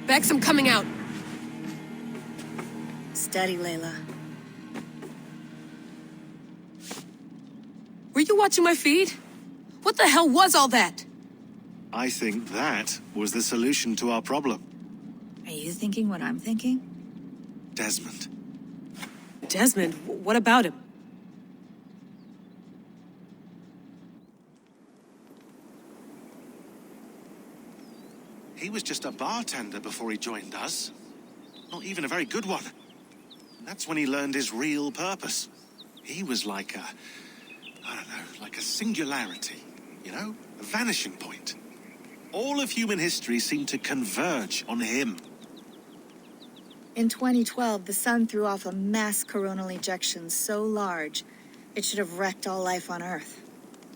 Bex, I'm coming out. Steady, Layla. Were you watching my feed? What the hell was all that? I think that was the solution to our problem. Are you thinking what I'm thinking? Desmond. Desmond? What about him? He was just a bartender before he joined us. Not even a very good one. That's when he learned his real purpose. He was like a... I don't know, like a singularity, you know? A vanishing point. All of human history seemed to converge on him. In 2012, the sun threw off a mass coronal ejection so large, it should have wrecked all life on Earth.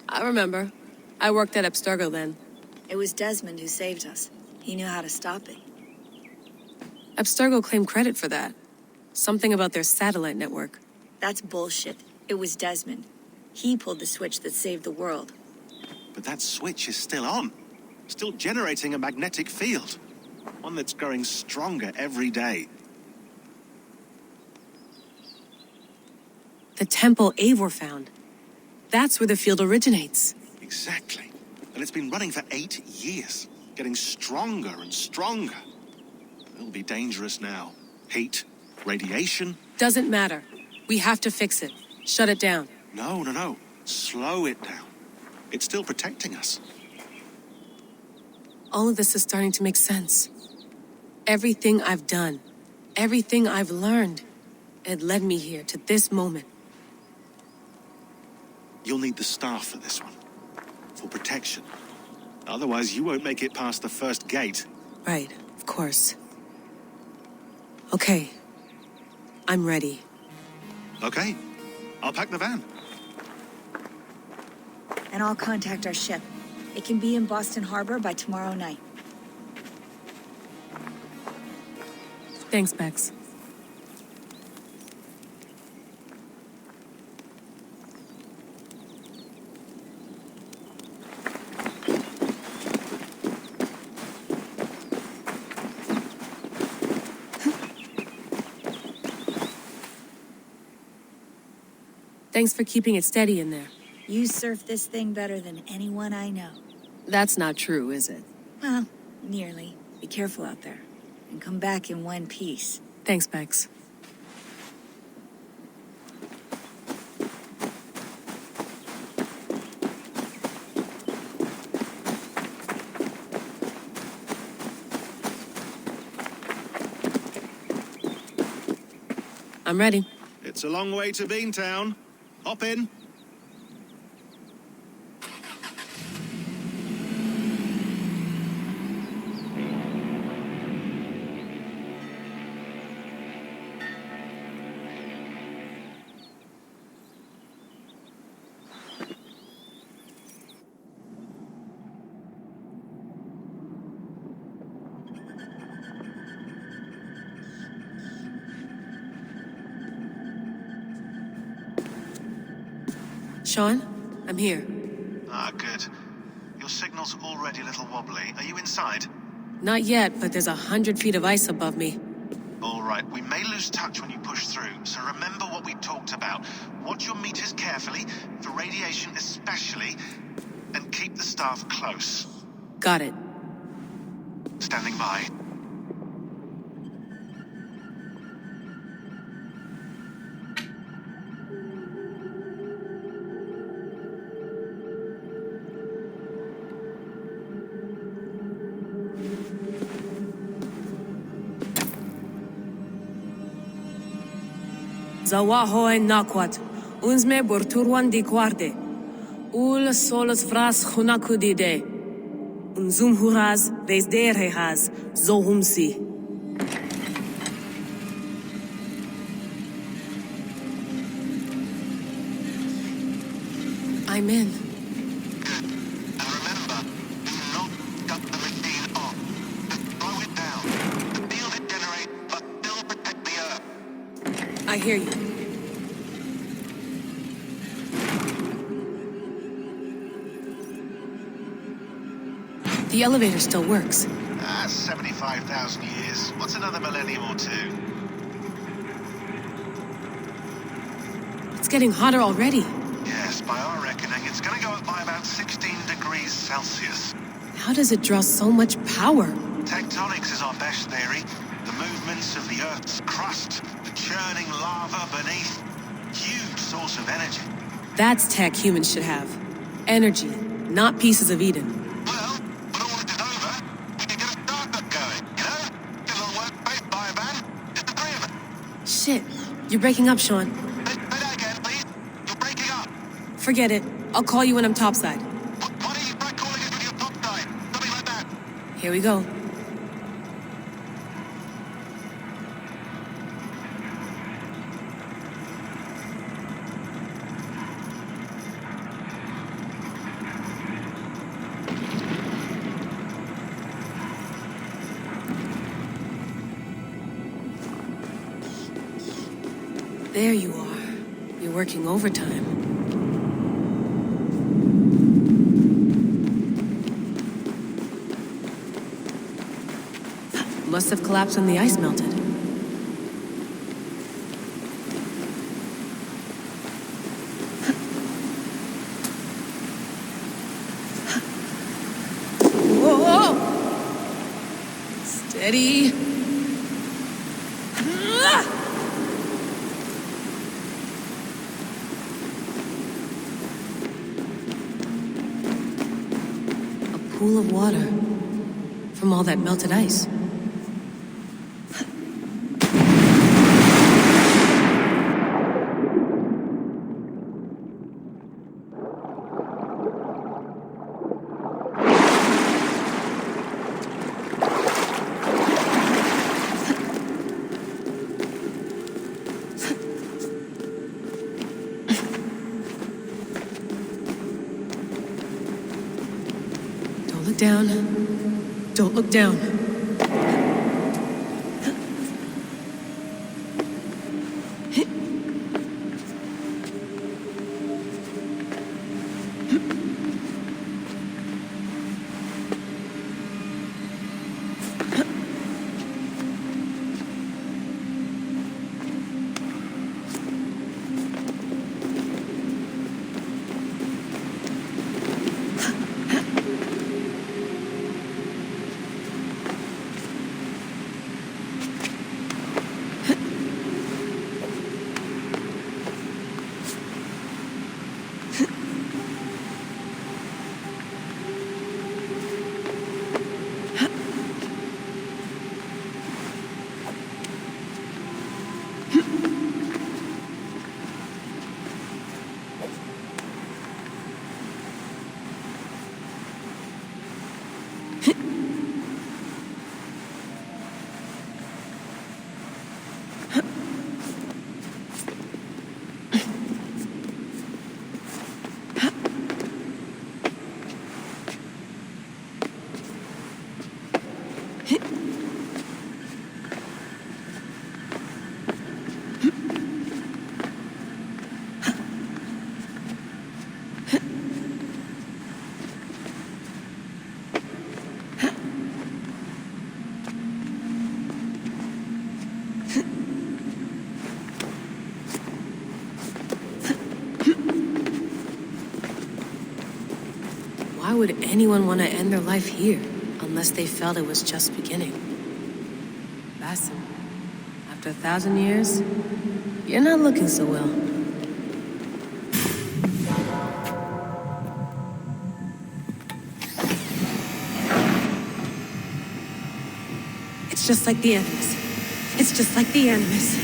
I remember. I worked at Abstergo then. It was Desmond who saved us. He knew how to stop it. Abstergo claimed credit for that. Something about their satellite network. That's bullshit. It was Desmond. He pulled the switch that saved the world. But that switch is still on. Still generating a magnetic field. One that's growing stronger every day. The temple Eivor found. That's where the field originates. Exactly. And it's been running for 8 years. Getting stronger and stronger. It'll be dangerous now. Heat, radiation. Doesn't matter. We have to fix it. Shut it down. No. Slow it down. It's still protecting us. All of this is starting to make sense. Everything I've done, everything I've learned, it led me here to this moment. You'll need the staff for this one. For protection. Otherwise, you won't make it past the first gate. Right, of course. Okay. I'm ready. Okay. I'll pack the van. And I'll contact our ship. It can be in Boston Harbor by tomorrow night. Thanks, Bex. Thanks for keeping it steady in there. You surf this thing better than anyone I know. That's not true, is it? Well, nearly. Be careful out there. And come back in one piece. Thanks, Bex. I'm ready. It's a long way to Beantown. Hop in. Sean, I'm here. Ah, good. Your signal's already a little wobbly. Are you inside? Not yet, but there's 100 feet of ice above me. All right, we may lose touch when you push through, so remember what we talked about. Watch your meters carefully, for radiation especially, and keep the staff close. Got it. Standing by. Zawaho en nakwat, unzme borturwan di guarde. Ul solos vras hunakudide. Unzum huraz, vesderehaz, zohumsi. I'm in. Good. And remember, do not cut the machine off. Just slow it down. The field it generates, but still protect the Earth. I hear you. The elevator still works. 75,000 years. What's another millennium or two? It's getting hotter already. Yes, by our reckoning, it's gonna go up by about 16 degrees Celsius. How does it draw so much power? Tectonics is our best theory. The movements of the Earth's crust, the churning lava beneath. Huge source of energy. That's tech humans should have. Energy, not pieces of Eden. Well, when all this is over, we can get a startup going, you know? Get a little workspace, buy a van, just the three of us. Shit, you're breaking up, Sean. Say that again, please. You're breaking up. Forget it. I'll call you when I'm topside. Why don't you try calling us with your top side? Something like that. Here we go. There you are. You're working overtime. Must have collapsed when the ice melted. Whoa! Steady. A pool of water from all that melted ice. Don't look down. Don't look down. Why would anyone want to end their life here, unless they felt it was just beginning? Basim, after 1,000 years, you're not looking so well. It's just like the Animus. It's just like the Animus.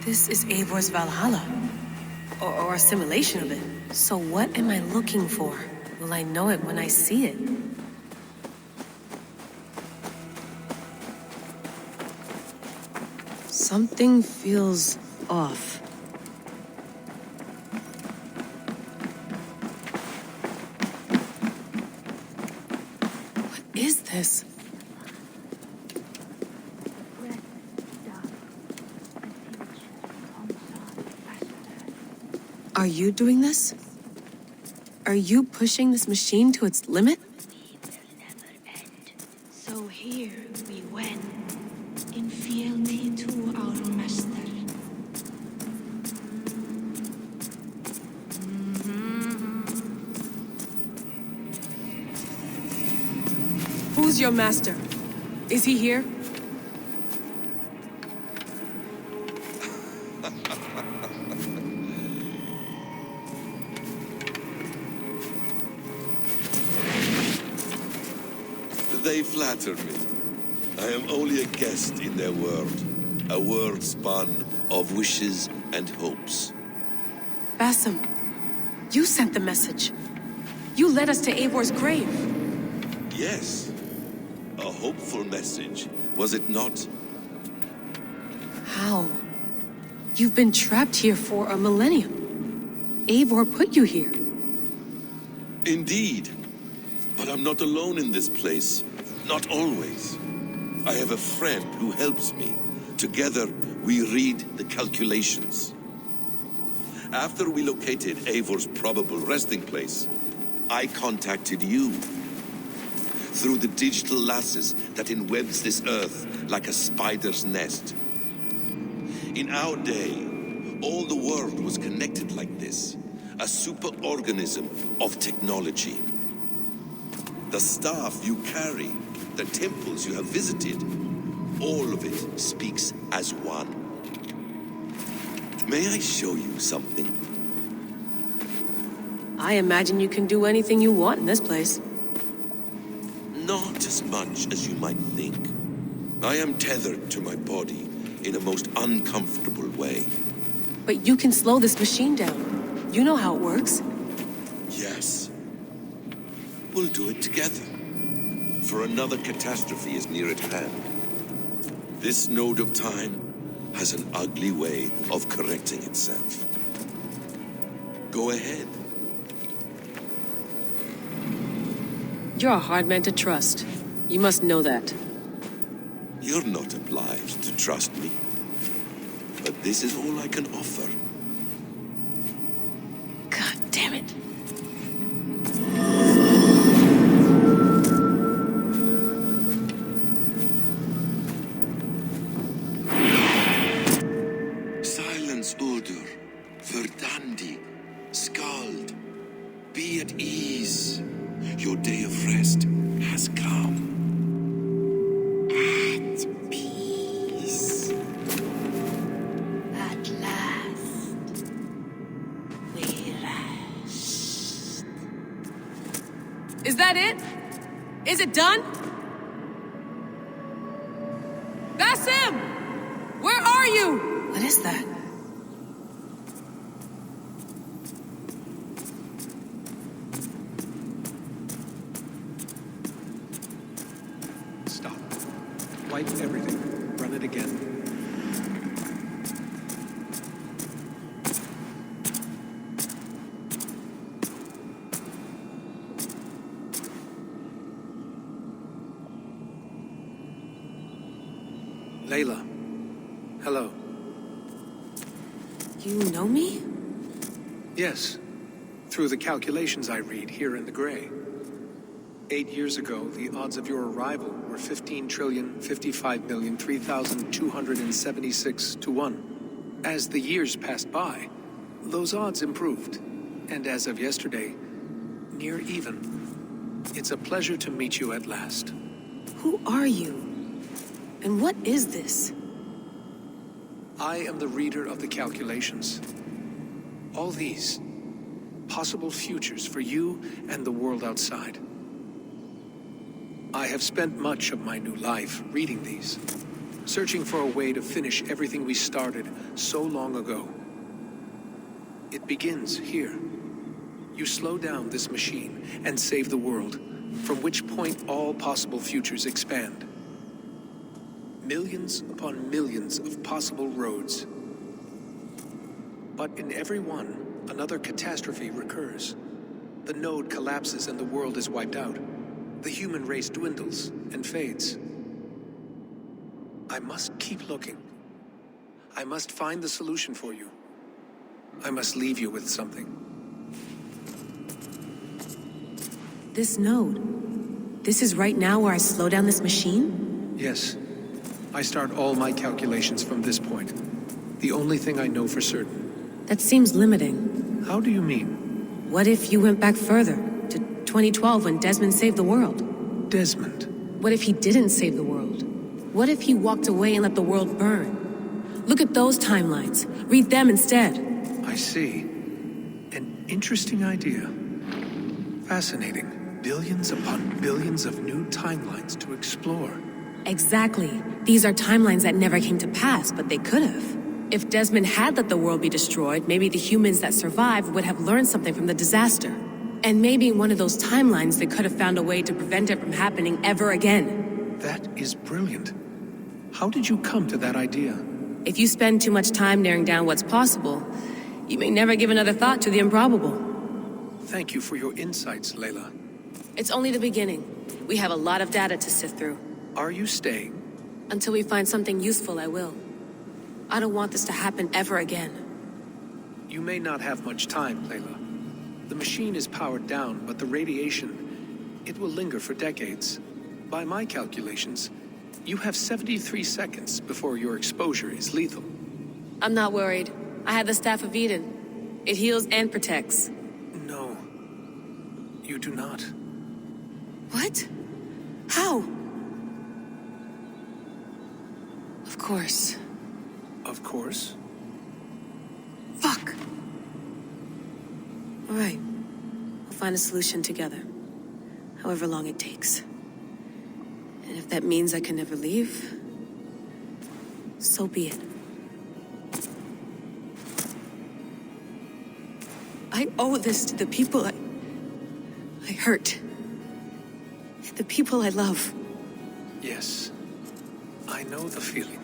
This is Eivor's Valhalla. Or a simulation of it. So what am I looking for? Will I know it when I see it? Something feels off. this? Are you doing this? Are you pushing this machine to its limit? So here we went, in fealty to our master. Who's your master? Is he here? They flatter me. I am only a guest in their world. A world spun of wishes and hopes. Basim, you sent the message. You led us to Eivor's grave. Yes. A hopeful message, was it not? How? You've been trapped here for a millennium. Eivor put you here. Indeed. But I'm not alone in this place. Not always. I have a friend who helps me. Together, we read the calculations. After we located Eivor's probable resting place, I contacted you. Through the digital lasses that enwebs this earth like a spider's nest. In our day, all the world was connected like this. A superorganism of technology. The staff you carry, the temples you have visited, all of it speaks as one. May I show you something? I imagine you can do anything you want in this place. Not as much as you might think. I am tethered to my body in a most uncomfortable way. But you can slow this machine down. You know how it works. Yes. We'll do it together. For another catastrophe is near at hand. This node of time has an ugly way of correcting itself. Go ahead. You're a hard man to trust. You must know that. You're not obliged to trust me. But this is all I can offer. God damn it. Silence, Uldur. Verdandi. Skald. Be at ease. Your day of rest has come. At peace. At last, we rest. Is that it? Is it done? Basim! Where are you? What is that? Stop. Wipe everything. Run it again. Layla. Hello. You know me? Yes. Through the calculations I read here in the gray. 8 years ago, the odds of your arrival were 15,055,003,276 to 1. As the years passed by, those odds improved. And as of yesterday, near even. It's a pleasure to meet you at last. Who are you? And what is this? I am the reader of the calculations. All these possible futures for you and the world outside. I have spent much of my new life reading these, searching for a way to finish everything we started so long ago. It begins here. You slow down this machine and save the world, from which point all possible futures expand. Millions upon millions of possible roads. But in every one, another catastrophe recurs. The node collapses and the world is wiped out. The human race dwindles and fades. I must keep looking. I must find the solution for you. I must leave you with something. This node. This is right now where I slow down this machine? Yes. I start all my calculations from this point. The only thing I know for certain. That seems limiting. How do you mean? What if you went back further, to 2012 when Desmond saved the world? Desmond? What if he didn't save the world? What if he walked away and let the world burn? Look at those timelines. Read them instead. I see. An interesting idea. Fascinating. Billions upon billions of new timelines to explore. Exactly. These are timelines that never came to pass, but they could have. If Desmond had let the world be destroyed, maybe the humans that survived would have learned something from the disaster. And maybe in one of those timelines they could have found a way to prevent it from happening ever again. That is brilliant. How did you come to that idea? If you spend too much time narrowing down what's possible, you may never give another thought to the improbable. Thank you for your insights, Layla. It's only the beginning. We have a lot of data to sift through. Are you staying? Until we find something useful, I will. I don't want this to happen ever again. You may not have much time, Layla. The machine is powered down, but the radiation, it will linger for decades. By my calculations, you have 73 seconds before your exposure is lethal. I'm not worried. I have the Staff of Eden. It heals and protects. No, you do not. What? How? Of course. Of course. Fuck! All right. We'll find a solution together. However long it takes. And if that means I can never leave, so be it. I owe this to the people I hurt. The people I love. Yes. I know the feeling.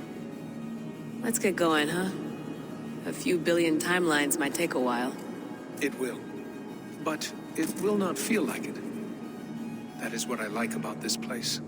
Let's get going, huh? A few billion timelines might take a while. It will. But it will not feel like it. That is what I like about this place.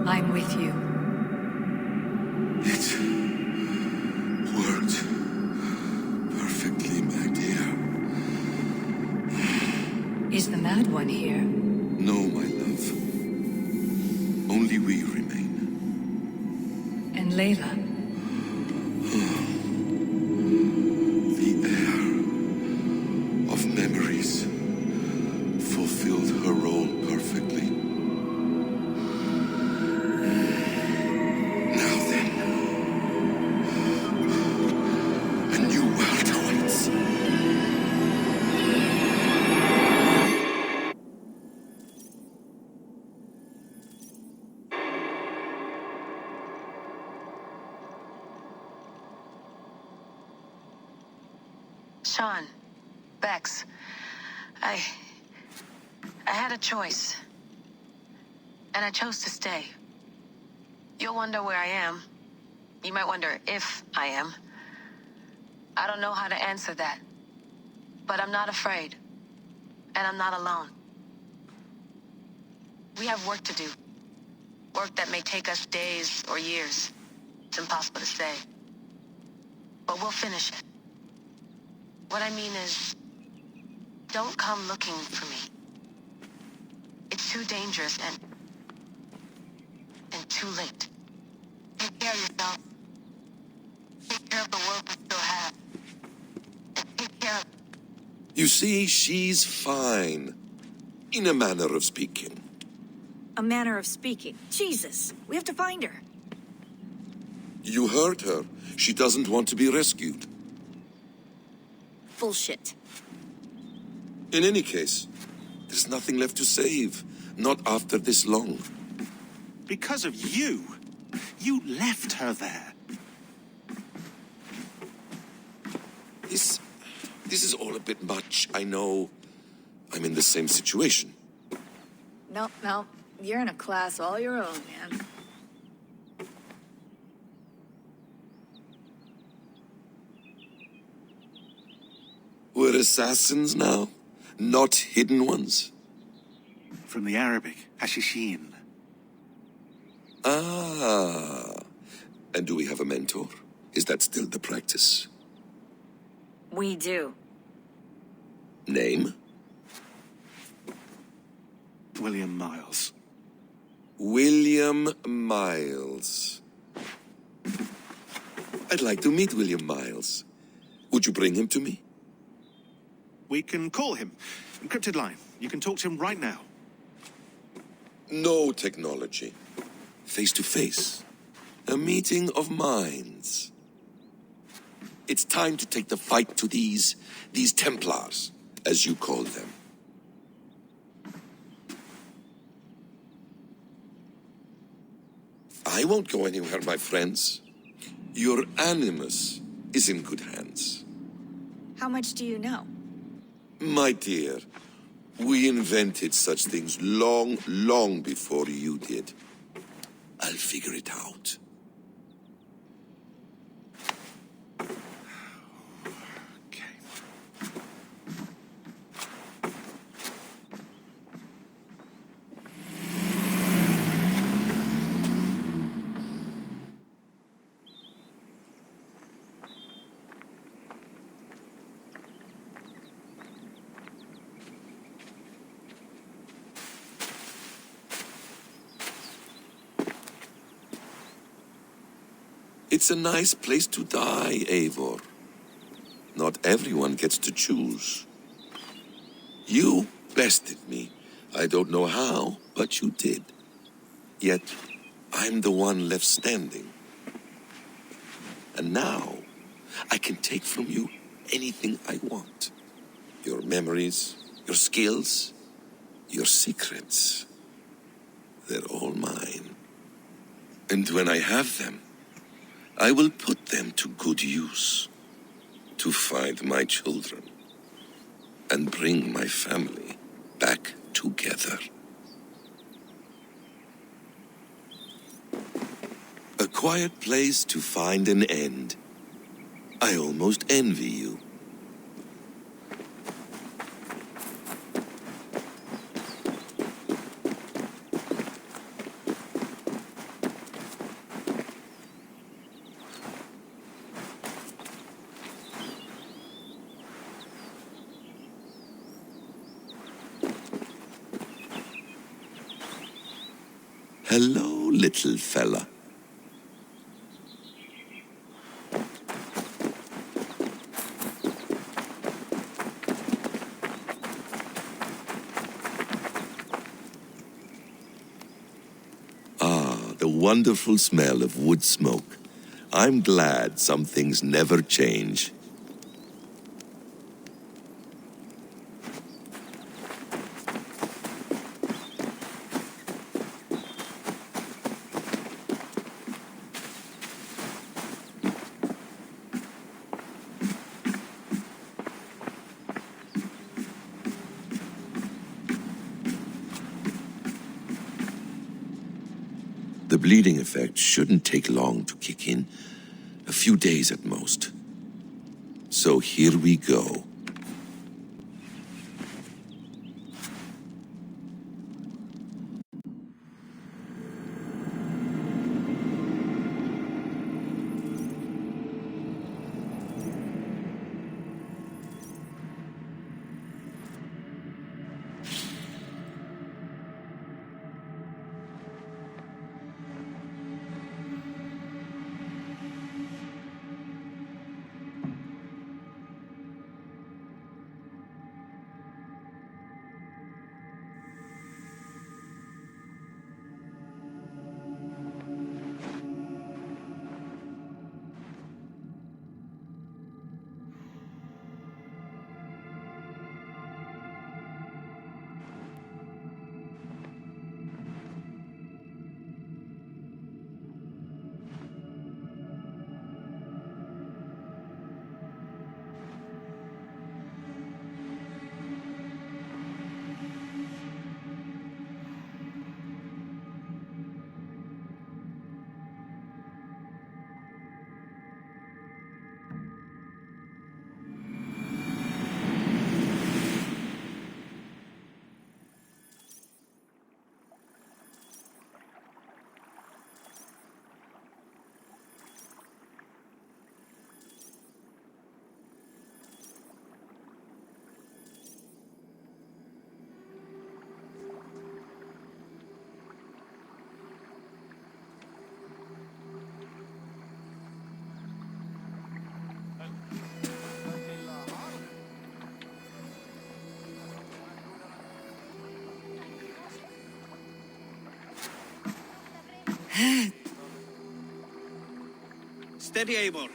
I'm with you. It worked perfectly, my dear. Is the Mad One here? No, my love. Only we remain. And Layla? The air of memories fulfilled her role perfectly. Now then, a new world awaits. Sean, Bex, I had a choice. And I chose to stay. You'll wonder where I am. You might wonder if I am. I don't know how to answer that. But I'm not afraid. And I'm not alone. We have work to do. Work that may take us days or years. It's impossible to say. But we'll finish it. What I mean is, Don't come looking for me. It's too dangerous and too late. Take care of yourself. Take care of the world we still have. And take care of... You see, she's fine. In a manner of speaking. A manner of speaking. Jesus, we have to find her. You heard her. She doesn't want to be rescued. Bullshit. In any case, there's nothing left to save. Not after this long. Because of you. You left her there. This is all a bit much, I know. I'm in the same situation. No. You're in a class all your own, man. We're assassins now? Not hidden ones? From the Arabic, Hashishin. Ah. And do we have a mentor? Is that still the practice? We do. Name? William Miles. William Miles. I'd like to meet William Miles. Would you bring him to me? We can call him. Encrypted line. You can talk to him right now. No technology. Face to face. A meeting of minds. It's time to take the fight to these Templars, as you call them. I won't go anywhere, my friends. Your animus is in good hands. How much do you know? My dear, we invented such things long, long before you did. I'll figure it out. Okay. It's a nice place to die, Eivor. Not everyone gets to choose. You bested me. I don't know how, but you did. Yet, I'm the one left standing. And now, I can take from you anything I want. Your memories, your skills, your secrets. They're all mine. And when I have them, I will put them to good use. To find my children. And bring my family back together. A quiet place to find an end. I almost envy you. Hello, little fella. Ah, the wonderful smell of wood smoke. I'm glad some things never change. The bleeding effect shouldn't take long to kick in. A few days at most. So here we go. Steady, Eivor.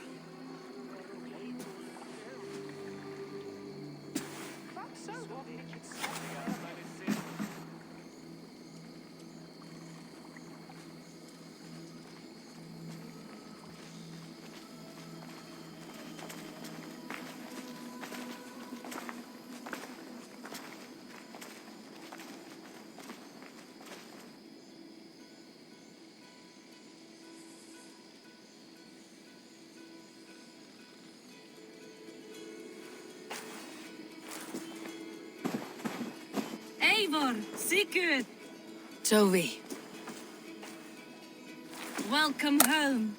Eivor, Sigurd, Toby. welcome home.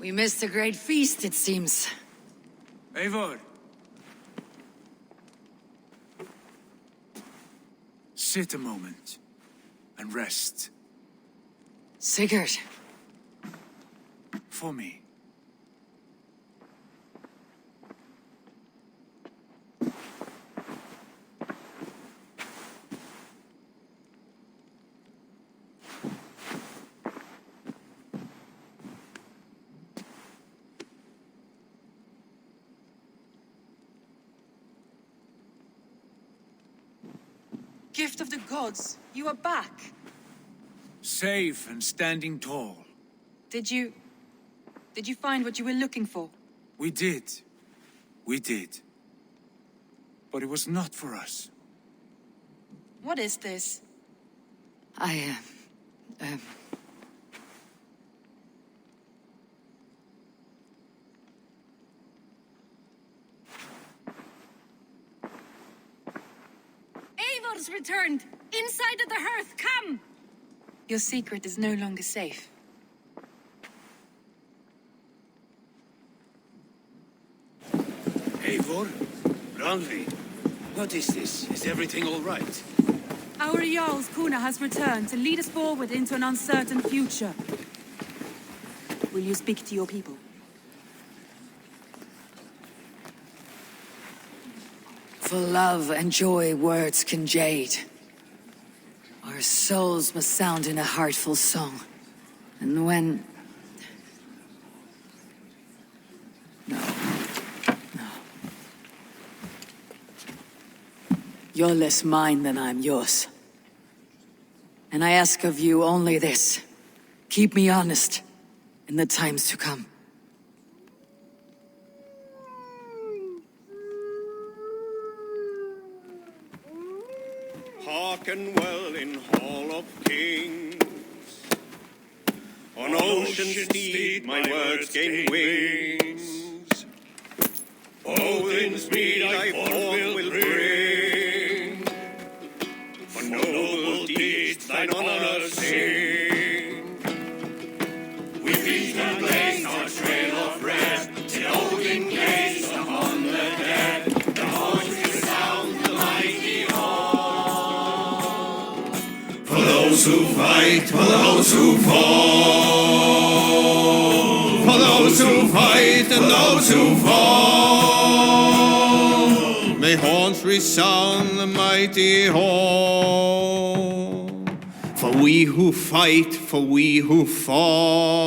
We missed a great feast, it seems. Eivor! Sit a moment and rest. Sigurd. For me. Gift of the gods, you are back. Safe and standing tall. Did you find what you were looking for? We did. We did. But it was not for us. What is this? Eivor's returned! Inside of the hearth, come! Your secret is no longer safe. Eivor? Randvi? What is this? Is everything all right? Our Jarl's Kuna has returned to lead us forward into an uncertain future. Will you speak to your people? For love and joy words can jade. Our souls must sound in a heartful song. And when... No. You're less mine than I'm yours. And I ask of you only this. Keep me honest in the times to come. Hearken well in Hall of Kings. On ocean steed my words gain wings. Odin's mead I forth will bring. For noble deeds thine honor sing. We beat and blaze our trail of red, till Odin gazed upon the dead. The voice resound the mighty hall. For those who fight, for those who fall, for those who fight and those who fall, may horns resound the mighty hall. For we who fight, for we who fall.